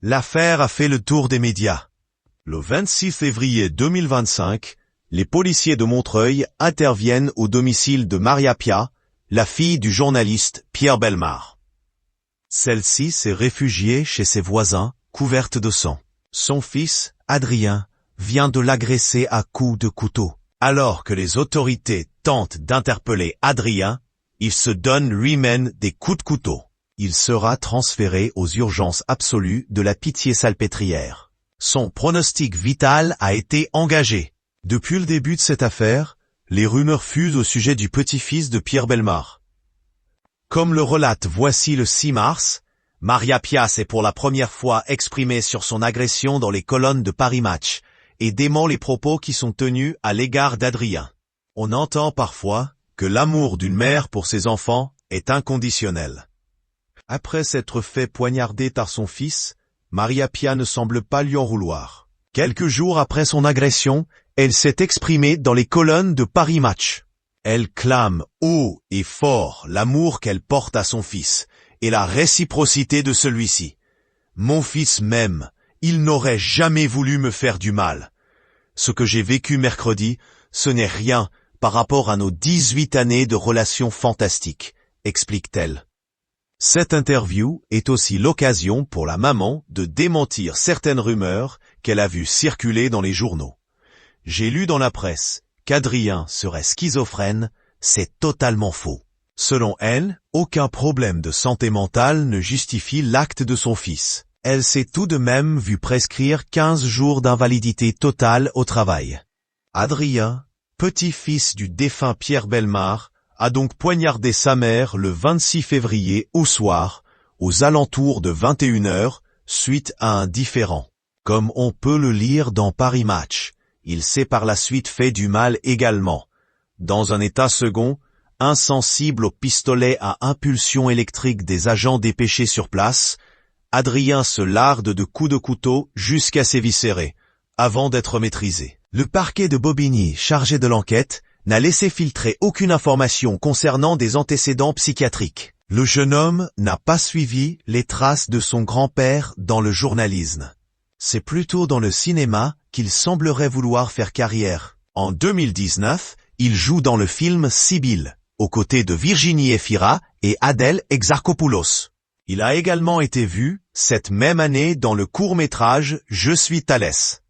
L'affaire a fait le tour des médias. Le 26 février 2025, les policiers de Montreuil interviennent au domicile de Maria Pia, la fille du journaliste Pierre Bellemare. Celle-ci s'est réfugiée chez ses voisins, couverte de sang. Son fils, Adrien, vient de l'agresser à coups de couteau. Alors que les autorités tentent d'interpeller Adrien, il se donne lui-même des coups de couteau. Il sera transféré aux urgences absolues de la Pitié-Salpêtrière. Son pronostic vital a été engagé. Depuis le début de cette affaire, les rumeurs fusent au sujet du petit-fils de Pierre Bellemare. Comme le relate Voici le 6 mars, Maria Pia s'est pour la première fois exprimée sur son agression dans les colonnes de Paris Match et dément les propos qui sont tenus à l'égard d'Adrien. On entend parfois que l'amour d'une mère pour ses enfants est inconditionnel. Après s'être fait poignarder par son fils, Maria Pia ne semble pas lui en vouloir. Quelques jours après son agression, elle s'est exprimée dans les colonnes de Paris Match. Elle clame haut et fort l'amour qu'elle porte à son fils et la réciprocité de celui-ci. Mon fils m'aime, il n'aurait jamais voulu me faire du mal. Ce que j'ai vécu mercredi, ce n'est rien par rapport à nos 18 années de relations fantastiques, explique-t-elle. Cette interview est aussi l'occasion pour la maman de démentir certaines rumeurs qu'elle a vues circuler dans les journaux. J'ai lu dans la presse qu'Adrien serait schizophrène, c'est totalement faux. Selon elle, aucun problème de santé mentale ne justifie l'acte de son fils. Elle s'est tout de même vue prescrire 15 jours d'invalidité totale au travail. Adrien, petit-fils du défunt Pierre Bellemare, a donc poignardé sa mère le 26 février au soir, aux alentours de 21h, suite à un différend. Comme on peut le lire dans Paris Match, il s'est par la suite fait du mal également. Dans un état second, insensible au pistolet à impulsion électrique des agents dépêchés sur place, Adrien se larde de coups de couteau jusqu'à s'éviscérer, avant d'être maîtrisé. Le parquet de Bobigny, chargé de l'enquête, n'a laissé filtrer aucune information concernant des antécédents psychiatriques. Le jeune homme n'a pas suivi les traces de son grand-père dans le journalisme. C'est plutôt dans le cinéma qu'il semblerait vouloir faire carrière. En 2019, il joue dans le film Sibylle, aux côtés de Virginie Efira et Adèle Exarchopoulos. Il a également été vu, cette même année, dans le court-métrage Je suis Thalès.